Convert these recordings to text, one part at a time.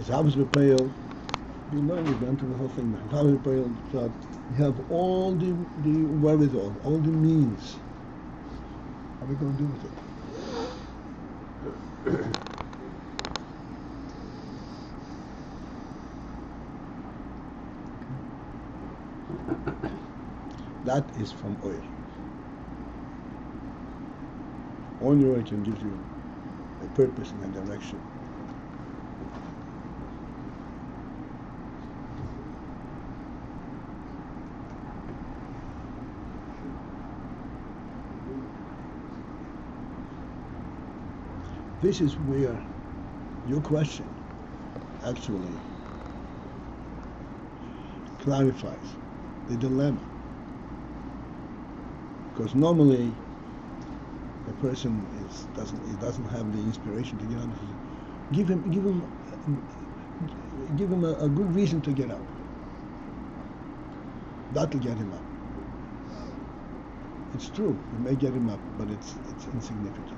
Tammuz Paltiel, we learned it, went through the whole thing. Tammuz Paltiel, that you have all the wherewithal, all the means. How are we going to do with it? That is from oil. Only oil can give you a purpose and a direction. This is where your question actually clarifies the dilemma. Because normally a person doesn't have the inspiration to get up. Give him a good reason to get up. That'll get him up. It's true, it may get him up, but it's insignificant.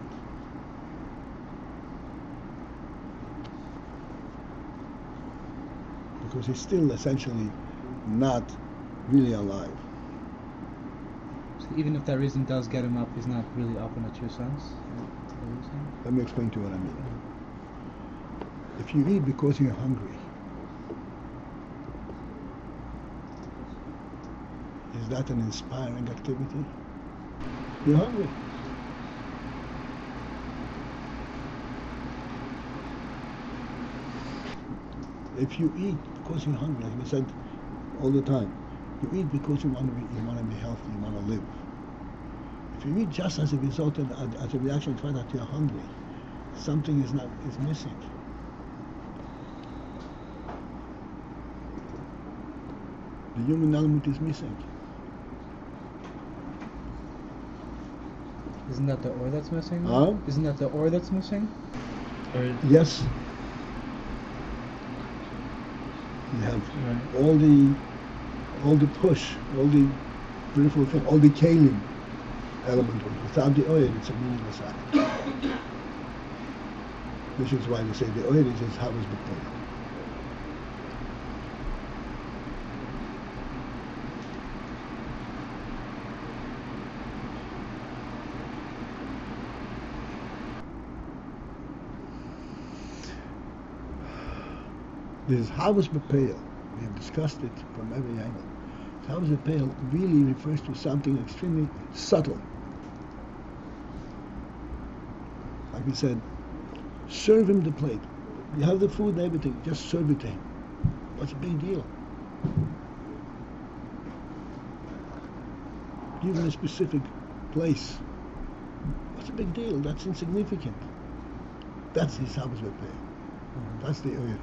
Because he's still essentially not really alive. So even if that reason does get him up, he's not really up in a true sense? Let me explain to you what I mean. If you eat because you're hungry, is that an inspiring activity? You're hungry. If you eat because you're hungry, like we said all the time, you eat because you want to be healthy, you want to live. If you eat just as a result of, as a reaction to the fact that you're hungry, something is missing. The human element is missing. Isn't that the or that's missing? Huh? Isn't that the or that's missing? Or yes. You have all the push, all the beautiful thing, all the kalim element. Without the oil, it's a meaningless act. This is why we say the oil is Tammuz Paltiel. This is Tammuz Paltiel. We have discussed it from every angle. Tammuz Paltiel really refers to something extremely subtle. Like we said, serve him the plate. You have the food and everything, just serve it to him. What's a big deal? Give him a specific place. What's a big deal? That's insignificant. That's his Tammuz Paltiel. That's the oil.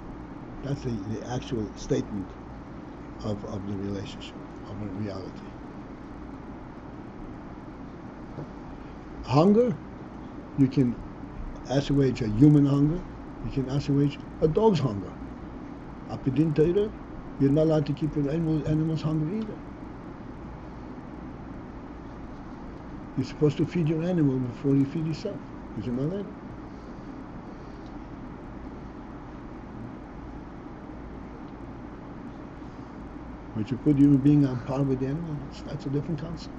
That's the actual statement of the relationship, of the reality. Hunger, you can assuage a human hunger, you can assuage a dog's hunger. Apidin Torah, you're not allowed to keep your animals hungry either. You're supposed to feed your animal before you feed yourself. Did you know that? But you put human being on par with the animal, that's a different concept.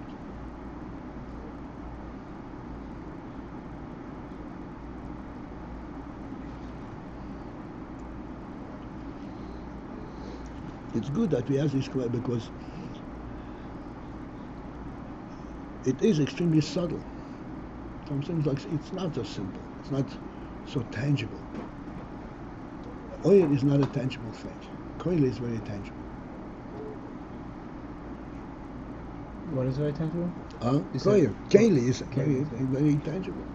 It's good that we ask this question because it is extremely subtle. Some things like it's not so simple. It's not so tangible. Oil is not a tangible thing. Koil is very tangible. What is very tangible? Koil. Keli is very tangible.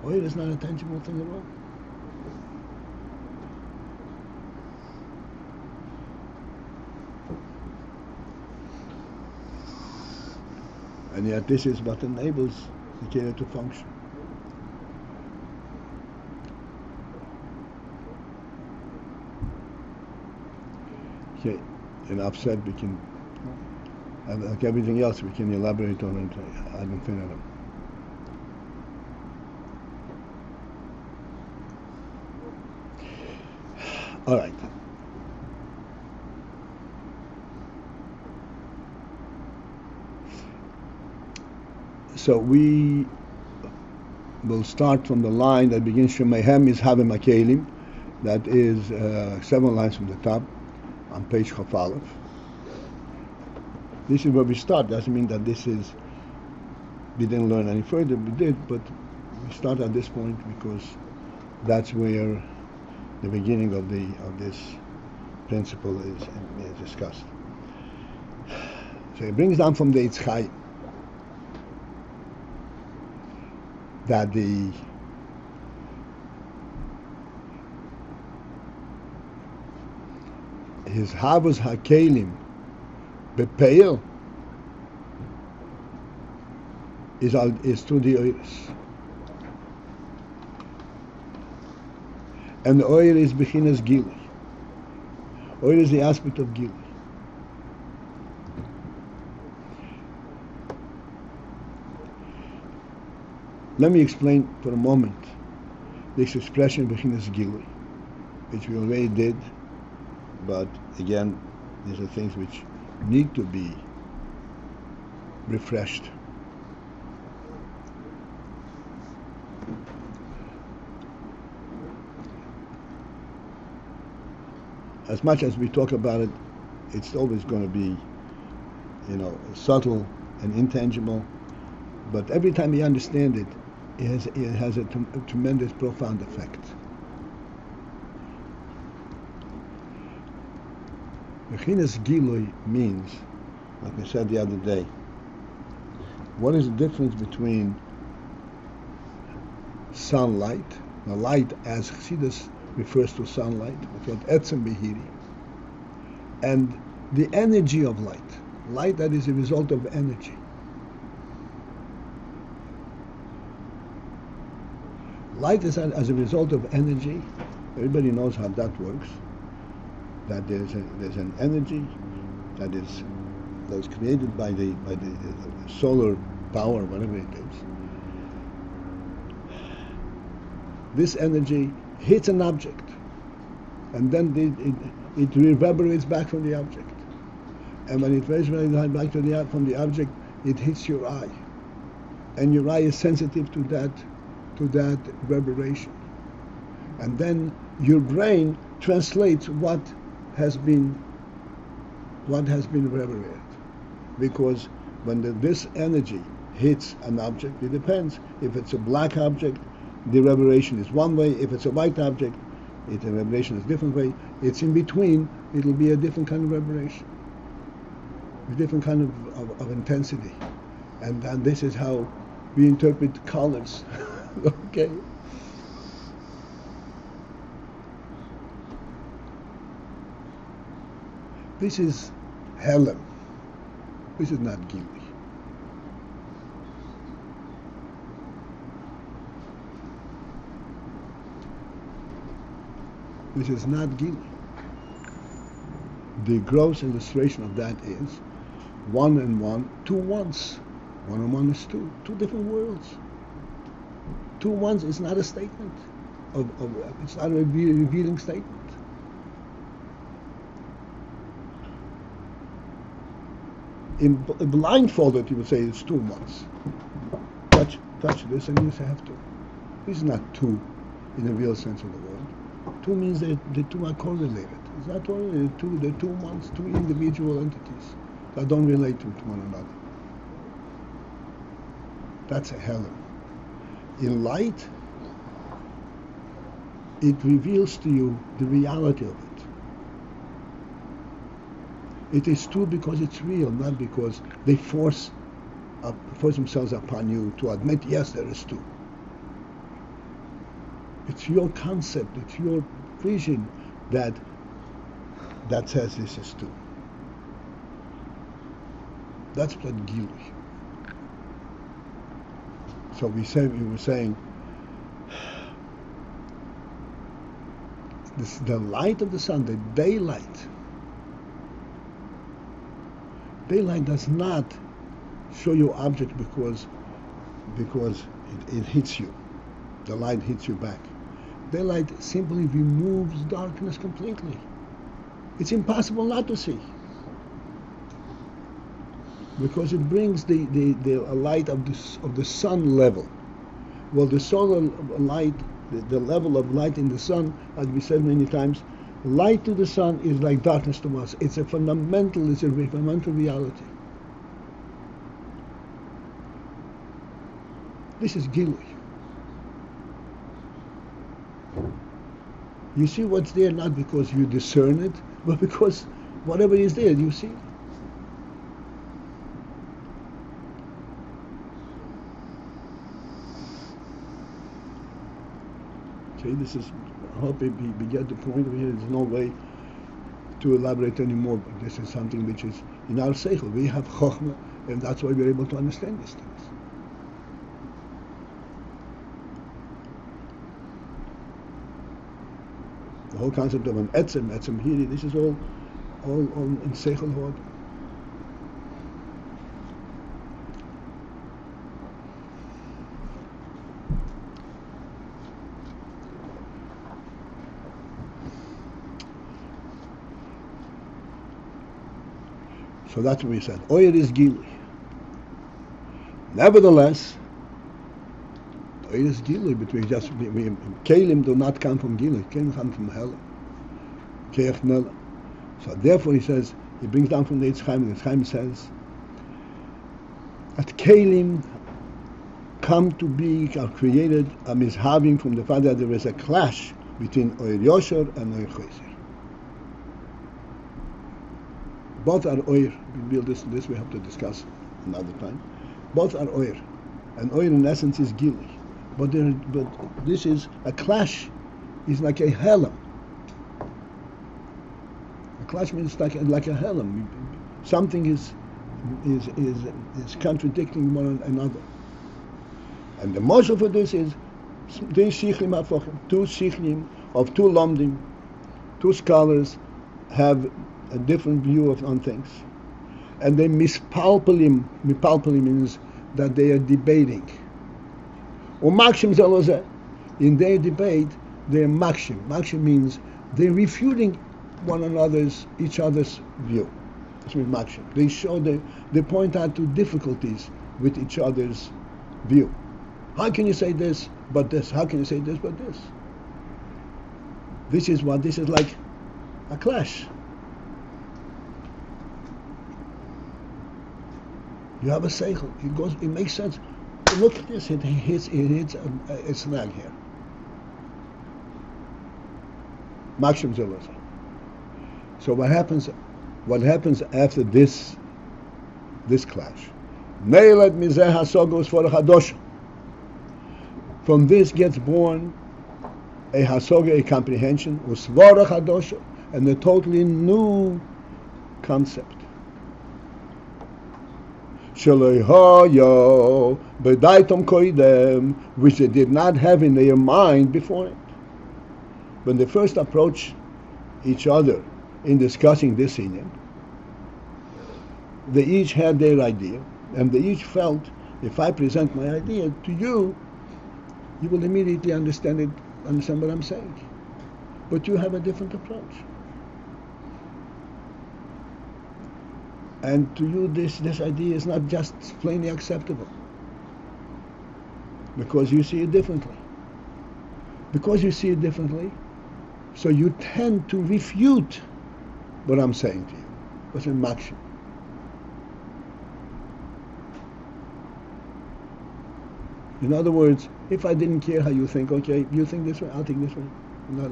Oil is not a tangible thing at all. And yet this is what enables the keli to function. Okay, enough said, we can, and like everything else, we can elaborate on it ad infinitum. All right. So we will start from the line that begins Shemayhem is Havim Akelim. That is 7 lines from the top on page Chaf Aleph. This is where we start. Doesn't mean that we didn't learn any further. We did, but we start at this point because that's where the beginning of this principle is discussed. So it brings down from the Eitz Chaim that his Havos Hakelim Bepeil is through the Oiris. And the oil is Bechinas Gili. Oil is the aspect of Gili. Let me explain for a moment this expression Bechinas Gili, which we already did, but again, these are things which need to be refreshed. As much as we talk about it, it's always going to be, subtle and intangible. But every time you understand it, it has a tremendous, profound effect. Bechinas Gilui means, like I said the other day, what is the difference between sunlight, the light as Chassidus refers to sunlight, etzem behiri, and the energy of light that is a result of energy. Light is as a result of energy. Everybody knows how that works. That there's an energy that is created by the solar power, whatever it is. This energy hits an object, and then it reverberates back from the object. And when it reverberates back from the object, it hits your eye, and your eye is sensitive to that reverberation. And then your brain translates what has been reverberated, because when this energy hits an object, it depends. If it's a black object, the reverberation is one way. If it's a white object, the reverberation is a different way. It's in between, it'll be a different kind of reverberation, a different kind of intensity. And this is how we interpret colors. Okay? This is Helem. This is not Gili. This is not Gili. The gross illustration of that is 1 and 1, 2 ones. 1 and 1 is 2 different worlds. 2 ones is not a statement it's not a revealing statement. In blindfolded, you would say it's 2 ones. Touch this, and you say have 2. This is not 2 in the real sense of the word. 2 means that the 2 are correlated. It's not only they're 2 ones, 2 individual entities that don't relate to one another. That's a Helen. In light, it reveals to you the reality of it. It is 2 because it's real, not because they force themselves upon you to admit, yes, there is 2. It's your concept, it's your vision that says this is 2. That's what Gili. So we were saying the light of the sun, the daylight. Daylight does not show you object because it hits you. The light hits you back. Daylight simply removes darkness completely. It's impossible not to see, because it brings the light of the sun level. Well, the solar light, the level of light in the sun, as we said many times, light to the sun is like darkness to us. It's a fundamental reality. This is Gilui. You see what's there not because you discern it, but because whatever is there, you see. Okay, this is, I hope we get the point of here. There's no way to elaborate anymore, but this is something which is in our seichel. We have chokhmah, and that's why we're able to understand these things. The whole concept of an etzem hiri, this is all in seichel hod. So that's what we said. Oyer is Gilui. Nevertheless, Oyer is Gilui, but Kelim do not come from Gilui. Kelim come from Hela. Keach Nela. So therefore he says, he brings down from the Eitz Chaim, and the Eitz Chaim says that Kelim come to be, are created, is having from the fact that there is a clash between Oyer Yosher and Oyer Chayzer. Both are oyer. This we have to discuss another time. Both are oyer, and oyer in essence is gili. But this is a clash. Is like a helam. A clash means like a helam. Something is contradicting one another. And the motion for this is two sichlim of two lomdim, two scholars have a different view on things, and they mispalpelim. Mispalpelim means that they are debating. In their debate, they're makshim. Makshim means they're refuting each other's view. That's what makshim. They show they point out to difficulties with each other's view. How can you say this but this? How can you say this but this? This is like a clash. You have a seichel. It makes sense. Look at this. It hits a snag here. Makshim zelazah. So what happens after this clash? Neilat mizeh hasogos for a hadosh. From this gets born a hasoga, a comprehension, usvara hadosh, and a totally new concept. Which they did not have in their mind before it. When they first approached each other in discussing this inyan, they each had their idea, and they each felt, if I present my idea to you, you will immediately understand what I'm saying. But you have a different approach. And to you, this idea is not just plainly acceptable, because you see it differently. Because you see it differently, so you tend to refute what I'm saying to you. What's in makshim? In other words, if I didn't care how you think, okay, you think this way, I'll think this way. No,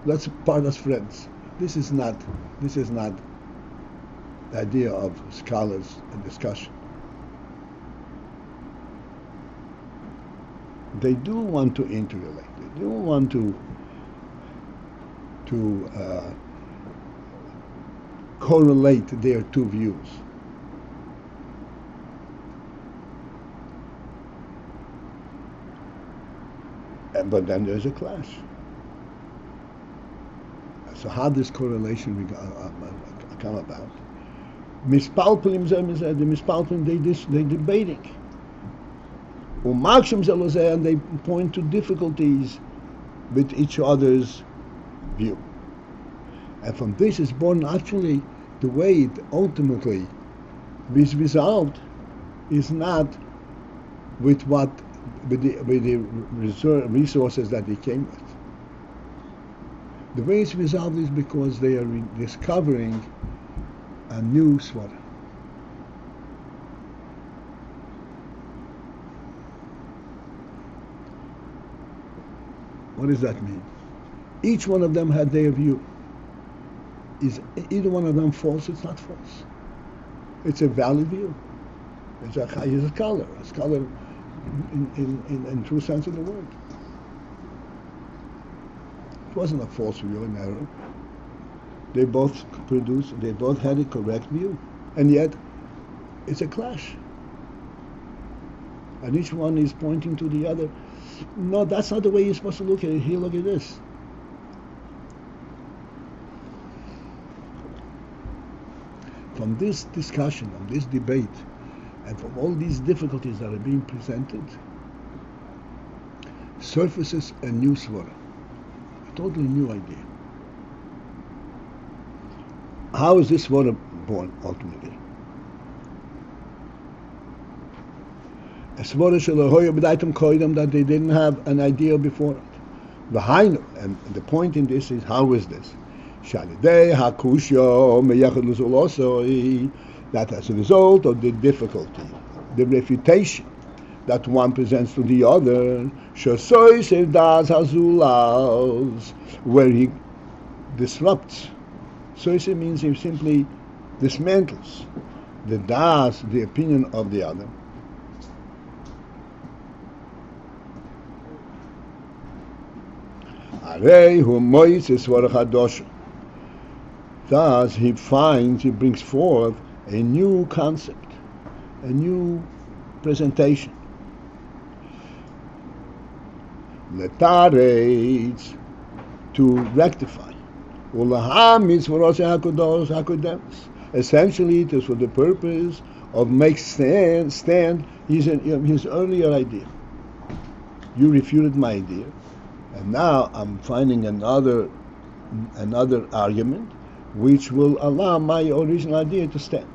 let's part as friends. This is not the idea of scholars and discussion. They do want to interrelate. They do want to correlate their two views. But then there's a clash. So how does correlation come about? Mispalpelim, the mispalpelim, they debating. And they point to difficulties with each other's view. And from this is born actually the way it ultimately is resolved is not with the resources that they came with. The way it's resolved is because they are discovering a new svara. What does that mean? Each one of them had their view. Is either one of them false? It's not false. It's a valid view. He's a scholar in true sense of the word. It wasn't a false view, an error. They both had a correct view. And yet, it's a clash. And each one is pointing to the other. No, that's not the way you're supposed to look at it. Here, look at this. From this discussion, from this debate, and from all these difficulties that are being presented, surfaces a new svara, a totally new idea. How is this svara born ultimately? A svara shelahoya b'daitam koidam, that they didn't have an idea before it. V'hainu, and the point in this is, how is this? Shalidei hakushya meyachad l'zolosoi, that as a result of the difficulty, the refutation that one presents to the other, shosoi sevdas hazulas, where he disrupts. Soise means he simply dismantles the das, the opinion of the other. Arei hu moises svara chadosha. Thus he brings forth a new concept, a new presentation. Letaretz, to rectify. Essentially, it is for the purpose of make stand his earlier idea. You refuted my idea, and now I'm finding another argument which will allow my original idea to stand.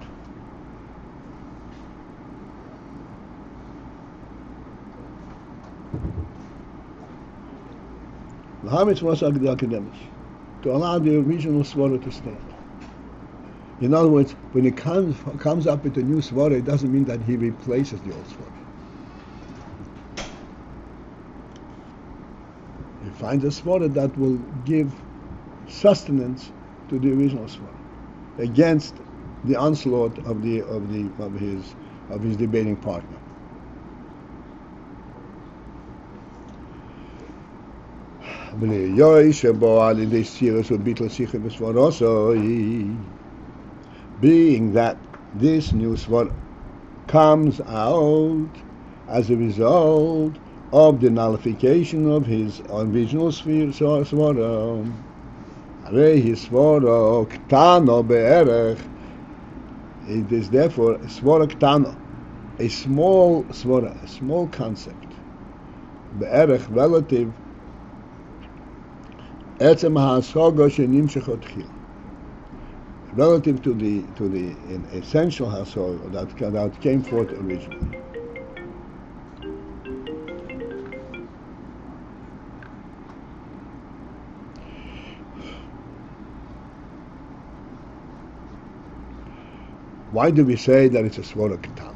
To allow the original svara to stand. In other words, when he comes up with a new svara, it doesn't mean that he replaces the old svara. He finds a svara that will give sustenance to the original svara against the onslaught of his debating partner. Being that this new svara comes out as a result of the nullification of his original svara. It is therefore a svara ktana, a small svara, a small concept, be'erech, relative, relative to the essential hasoga that came forth originally. Why do we say that it's a svara ketana?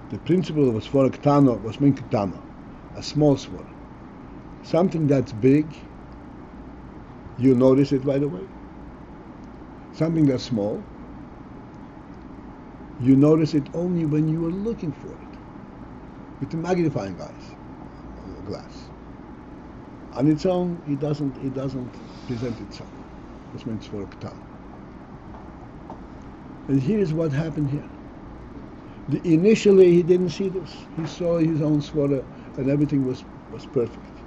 The principle of a svara ketana was min ketana, a small svara. Something that's big, you notice it right away. Something that's small, you notice it only when you are looking for it with the magnifying glass. On its own, it doesn't present itself. This means for a ketana. And here's what happened here. Initially, he didn't see this. He saw his own svara, and everything was perfect.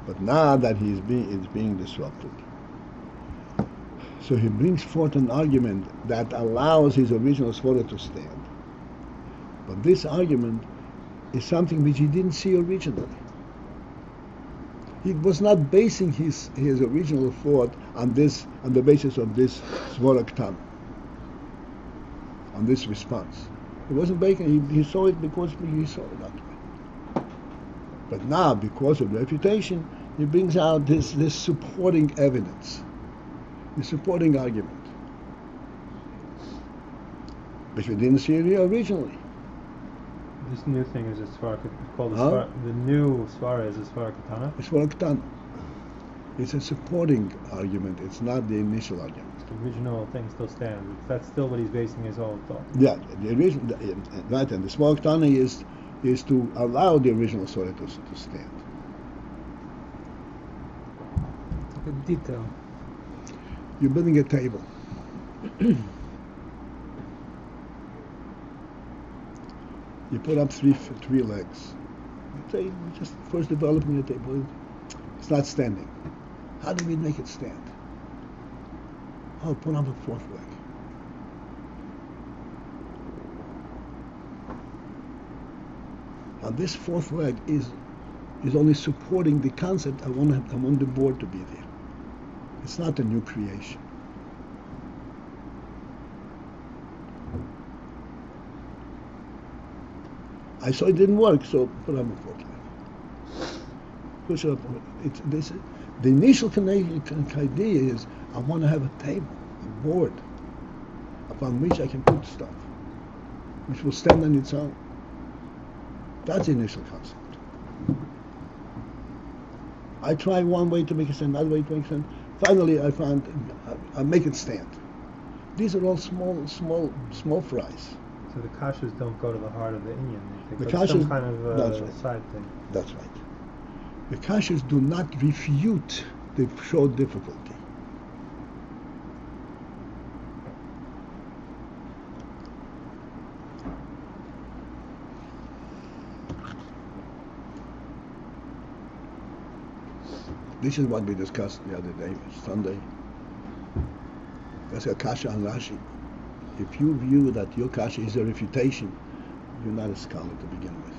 But now that it's being disrupted, so he brings forth an argument that allows his original svara to stand. But this argument is something which he didn't see originally. He was not basing his original thought on the basis of this svara ktana, on this response. He wasn't basing. He saw it because he saw it that way. But now, because of refutation, he brings out this supporting evidence, the supporting argument, which we didn't see originally. This new thing is a svara, called a svara. The new svara is a svara katana. It's svara ktana. It's a supporting argument. It's not the initial argument. The original thing still stands. That's still what he's basing his whole thought. Yeah, the original, right, and the svara ktana is to allow the original svara to stand. It's like a detail. You're building a table. You put up three legs. You just first developing the table. It's not standing. How do we make it stand? Oh, put up a fourth leg. Now this fourth leg is only supporting the concept. I want the board to be there. It's not a new creation. I saw it didn't work, so put up a fourth leg. Push it up. The initial idea is I want to have a table, a board, upon which I can put stuff, which will stand on its own. That's the initial concept. I tried one way to make it stand, another way to make it stand. Finally, I found I make it stand. These are all small fries. So the kashas don't go to the heart of the Inyan. They The go to some kashas- kind of that's right. side thing. That's right. The kashas do not refute the show difficulty. This is what we discussed the other day, Sunday. That's a kasha on Rashi. If you view that your kasha is a refutation, you're not a scholar to begin with.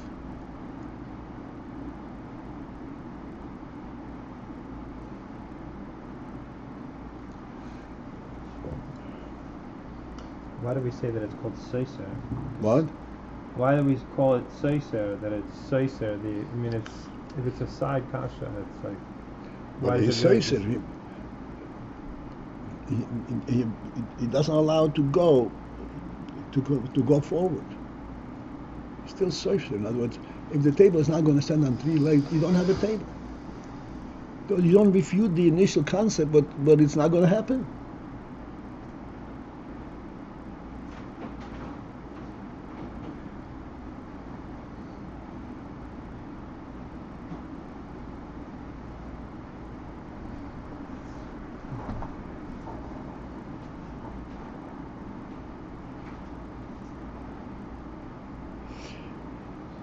Why do we say that it's called seiser? What? Why do we call it seiser? That it's seiser? If it's a side kasha, it's like. Well, he does it really says it. He doesn't allow it to go forward. He still searches. In other words, if the table is not going to stand on three legs, you don't have a table. You don't refute the initial concept, but it's not going to happen.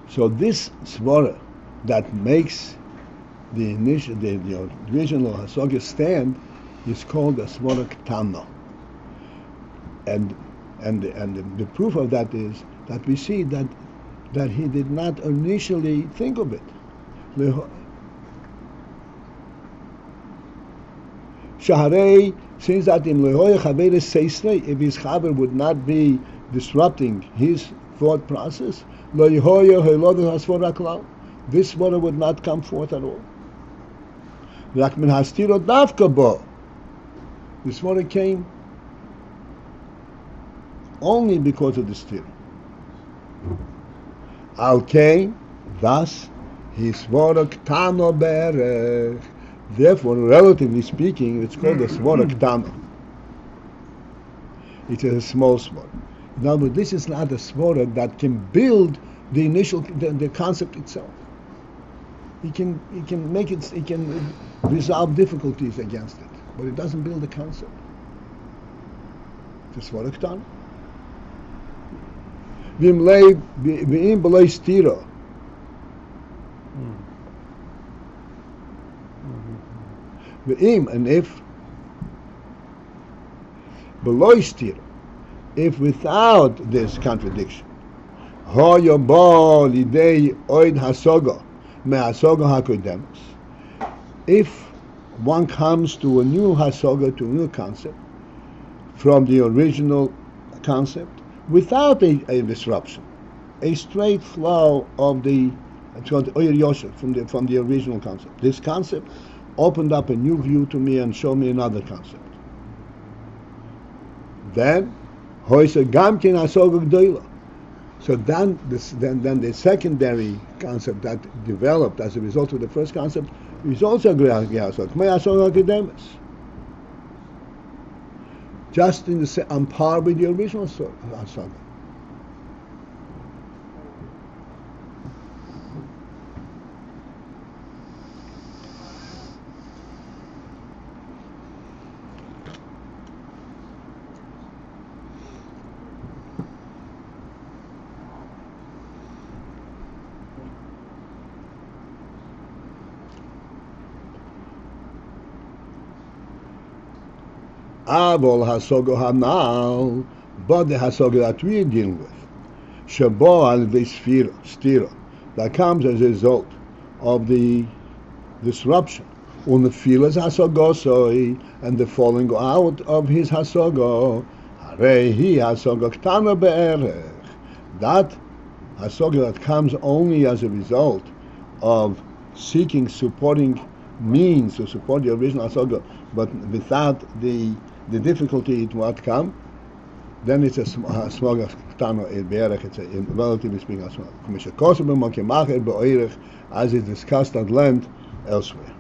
So this svara that makes the original Hasoga stand is called a svara ktana. And the proof of that is that we see that he did not initially think of it. Shaharei, since that in lehoya chaver seisrei, if his chaver would not be disrupting his thought process, this svara would not come forth at all. The svara came only because of the stira. Al kain, thus, his svara ktano berech. Therefore, relatively speaking, it's called a svara ktano. It is a small svara. Now, but this is not a svara that can build the initial, the concept itself. He can make it, he can resolve difficulties against it, but it doesn't build the concept. It's a svara ktana. V'im b'lei stira. V'im, and if b'lei stira, if without this contradiction, hoyo bo lidei oid hasoga me hasoga hakodemus. If one comes to a new hasoga, to a new concept, from the original concept, without a disruption, a straight flow of the, it's called Oyer Yosef, from the original concept. This concept opened up a new view to me and showed me another concept. Then, Hoyse Gamkin Hasoga Gdoila. So then the secondary concept that developed as a result of the first concept is also Hasoga, just on par with the original Hasoga. Avol hasogo hanal, but the hasoga that we are dealing with, shabo al stira, that comes as a result of the disruption, on the filas hasogosoi, and the falling out of his hasogo, harehi hasoga ktana be'erech, that hasoga that comes only as a result of seeking supporting means to support the original hasoga, but without the difficulty it might come, then it's a smaller tano be'erech. It's a, relatively speaking, a smaller, as is discussed at length elsewhere.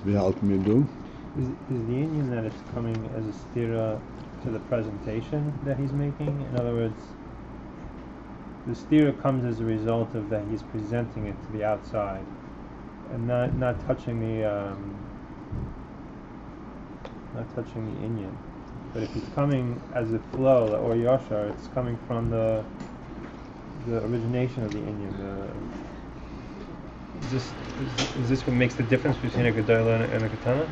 Wie halten wir du? Is the Ayin that it's coming as a stira to the presentation that he's making? In other words, the stira comes as a result of that he's presenting it to the outside, and not touching the Inyan. But if he's coming as a flow or Yashar, it's coming from the origination of the Inyan. Is this what makes the difference between a Gedola and a Katana?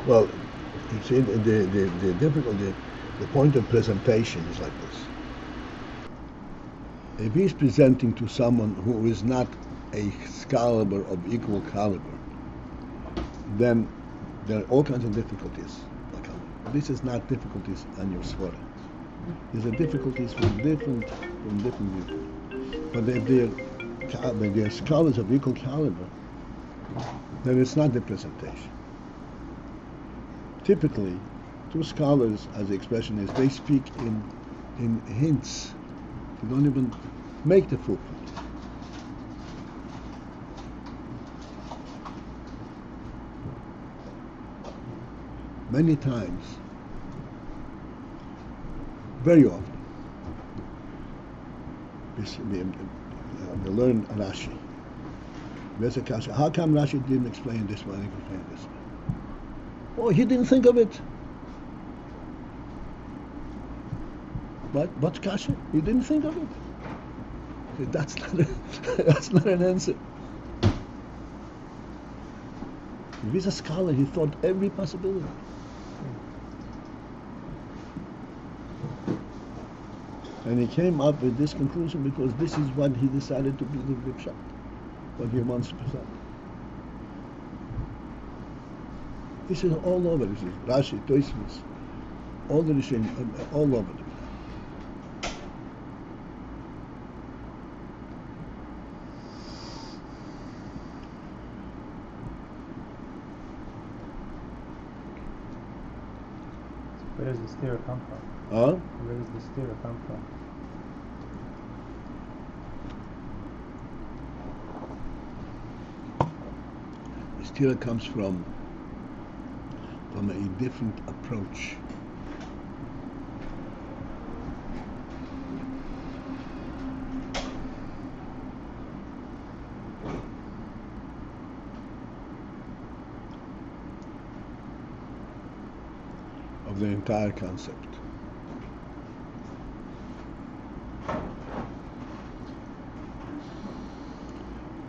Well, you see, the difficulty, the point of presentation is like this. If he's presenting to someone who is not a scholar of equal caliber, then there are all kinds of difficulties. This is not difficulties on your svara. These are difficulties from different people. But if they're scholars of equal caliber, then it's not the presentation. Typically, two scholars, as the expression is, they speak in hints. They don't even make the full point. Many times, very often, we learn Rashi. There's a kasha. How come Rashi didn't explain this way? He explained this way. Oh, he didn't think of it. But kasha, he didn't think of it. That's not an answer. If he's a scholar, he thought every possibility. And he came up with this conclusion because this is what he decided to be the Pshat, what he wants to present. This is all over. This is Rashi, Tosfos, all the Rishim, all over. Where does the stira come from? Huh? Where does the stira come from? The stira comes from a different approach. Of the entire concept.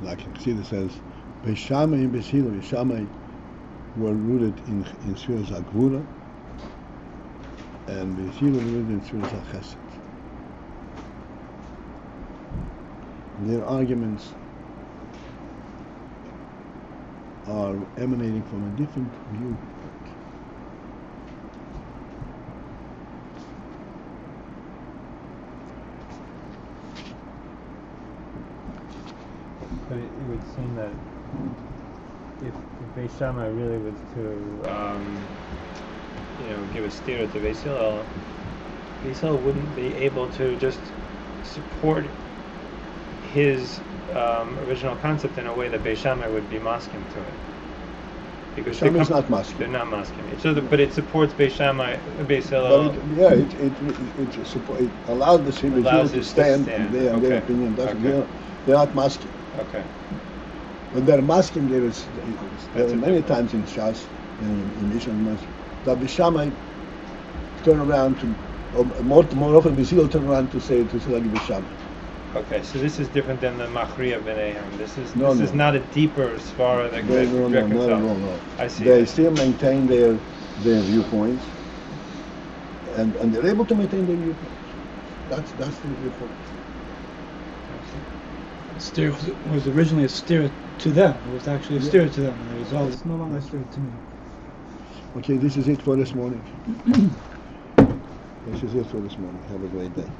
like Chassidus says, Beis Shammai and Beis Hillel. Beis Shammai were rooted in Sfiras HaGvura, and Beis Hillel rooted in Sfiras HaChesed. Their arguments are emanating from a different viewpoint. But it would seem that if Beis Shammai really was to, give a steer to Beis Hillel wouldn't be able to just support his original concept in a way that Beis Shammai would be masking to it. Because Shammai is not masking. They're not masking it. So, but it supports Beis Shammai, Beis Hillel. But it allowed the Beis Hillel to stand in their opinion. They're not masking. Okay. When they're masking, there are many times in Shas, in Mishnah, that Beis Shammai turn around to, or more often Beis Hillel turn around to say like Beis Shammai. Okay, so this is different than the Machriya B'neihem. This is not a deeper svara that could reconcile. No. I see. They still maintain their viewpoints, and they're able to maintain their viewpoints. That's the viewpoint. Steer was originally a steer to them. It was actually a steer to them. And it's no longer a steer to me. Okay, this is it for this morning. This is it for this morning. Have a great day.